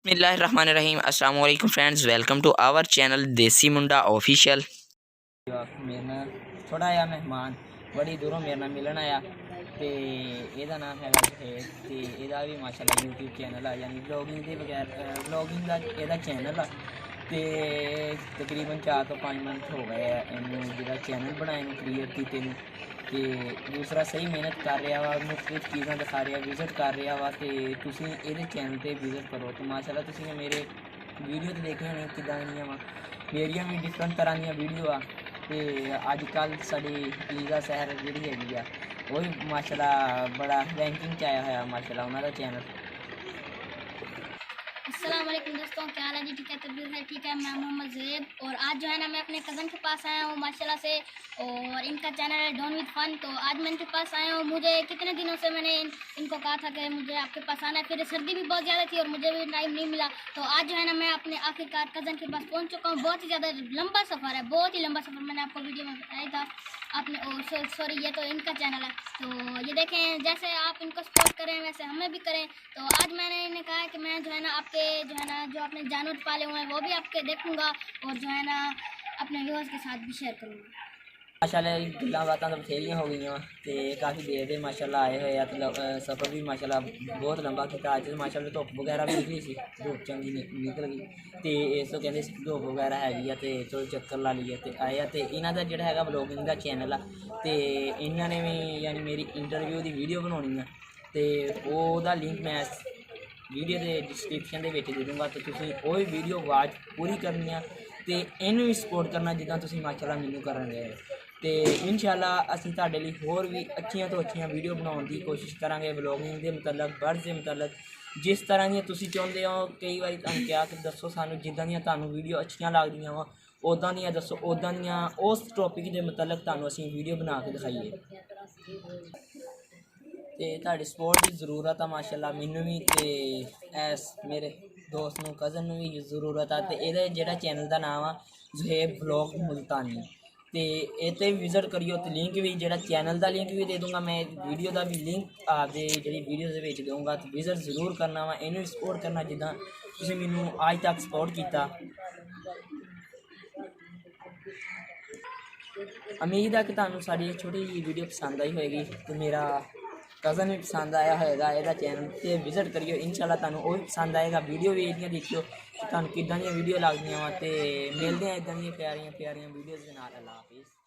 बिस्मिल्लाहिर्रहमानिर्रहीम। अस्सलाम वालेकुम friends, welcome to our channel Desi Munda official. मेरे ना थोड़ा आया मेहमान बड़ी दूरों मेरे नाल मिलन आया तो यदा नाम है यदा भी माशाल्लाह यूट्यूब चैनल आ यानी ब्लॉगिंग के बगैर ब्लॉगिंग का यदा चैनल आ तो तकरीबन 4 तो 5 मंथ हो गए इनू जो चैनल बनाए क्रिएट किए तो दूसरा सही मेहनत कर रहा वा मुख्तलिफ चीज़ा दिखा रहा विजिट कर रहा वा तो ये चैनल पर विजिट करो तो माशाल्लाह तुसीं मेरे वीडियो तो देखिए नहीं किदा वा मेरिया भी डिफरेंट तरह दी वीडियो आ तो अजकल साड़ी लीजा शहर जी हैगी वो भी माशाल्लाह बड़ा रैंकिंग च आया है माशाल्लाह उन्होंने चैनल। अस्सलाम वालेकुम दोस्तों, क्या हाल है जी? ठीक है, तबीयत है ठीक है। मैं मोहम्मद ज़ैब और आज जो है ना मैं अपने कज़न के पास आया हूँ माशाल्लाह से, और इनका चैनल है डॉन विद फन। तो आज मैं इनके पास आया हूँ। मुझे कितने दिनों से मैंने इनको कहा था कि मुझे आपके पास आना है, फिर सर्दी भी बहुत ज़्यादा थी और मुझे भी टाइम नहीं मिला। तो आज जो है ना मैं अपने आखिरकार कज़न के पास पहुँच चुका हूँ। बहुत ही ज़्यादा लंबा सफ़र है, बहुत ही लंबा सफ़र। मैंने आपको वीडियो में बताया था आपने सॉरी ये तो इनका चैनल है। तो ये देखें, जैसे आप इनको सपोर्ट करें वैसे हमें भी करें। तो आज मैंने इन्हें कहा कि मैं जो है ना आपके जो है ना जो आपने जानवर पाले हुए हैं वो भी आपके देखूंगा और जो है ना अपने व्यूअर्स के साथ भी शेयर करूँगा। माशाल्लाह गल्लां बातां तो बथेरियां हो गई तो काफ़ी देर से माशाल्लाह आए हुए तो सफ़र भी माशाल्लाह बहुत लंबा किया। अज माशाल्लाह धुप्प वगैरह भी निकली सी, धुप्प चंगी निकल गई तो इस कहते धुप्प वगैरह हैगी तो चलो चक्कर ला लीए तो आए तो इन्हों का जोड़ा है ब्लॉगिंग का चैनल आ तो इन्होंने भी यानी मेरी इंटरव्यू की वीडियो बनानी है तो वह लिंक मैं वीडियो के डिस्क्रिप्शन के दे दूँगा तो तुम वो भी वीडियो वाच पूरी करनी है तो इनू भी सपोर्ट करना जिदा तुम माशाल्लाह मैनू कर रहे हो। तो इंशाल्लाह असीं तुहाडे लई होर भी अच्छियां तो अच्छियां वीडियो बनाने की कोशिश करांगे ब्लॉगिंग के मतलब बर्ड्स के मतलब जिस तरह दी तुसीं चाहुंदे हो। कई बार तुहानूं कहा कि दसो सानूं जिद्दां दियां तुहानूं वीडियो अच्छियां लगदियां वा उदां दियां दसो, उदां दियां उस टॉपिक के मतलब तुहानूं असीं वीडियो बना के दिखाइए। तो तुहाडी सपोर्ट की जरूरत है माशाल्लाह मैनू भी तो एस मेरे दोस्त नूं कज़न नूं भी जरूरत है। तो ये जो चैनल का नाम आ ज़ुहैब ब्लॉग मुल्तानी तो इतने विजिट करियो तो लिंक भी जो चैनल का लिंक भी दे दूँगा मैं, वीडियो का भी लिंक आपके जी वीडियो दूँगा तो विजिट जरूर करना वा इनू सपोर्ट करना जिदा तुसीं मैनू अज तक सपोर्ट किया। उम्मीद है कि तुहानूं साडी छोटी जी वीडियो पसंद आई होएगी तो मेरा कज़न भी पसंद आया होएगा यदा चैनल से विजिट करियो इंशाल्लाह तुहानूं वो भी पसंद आएगा। वीडियो भी इहदियां देखियो तुहानूं किदां दी वीडियो लगदियां वा ते मिलदे हैं इदां दी प्यारियां वीडियोज़ दे नाल। अल्लाह हाफिज़।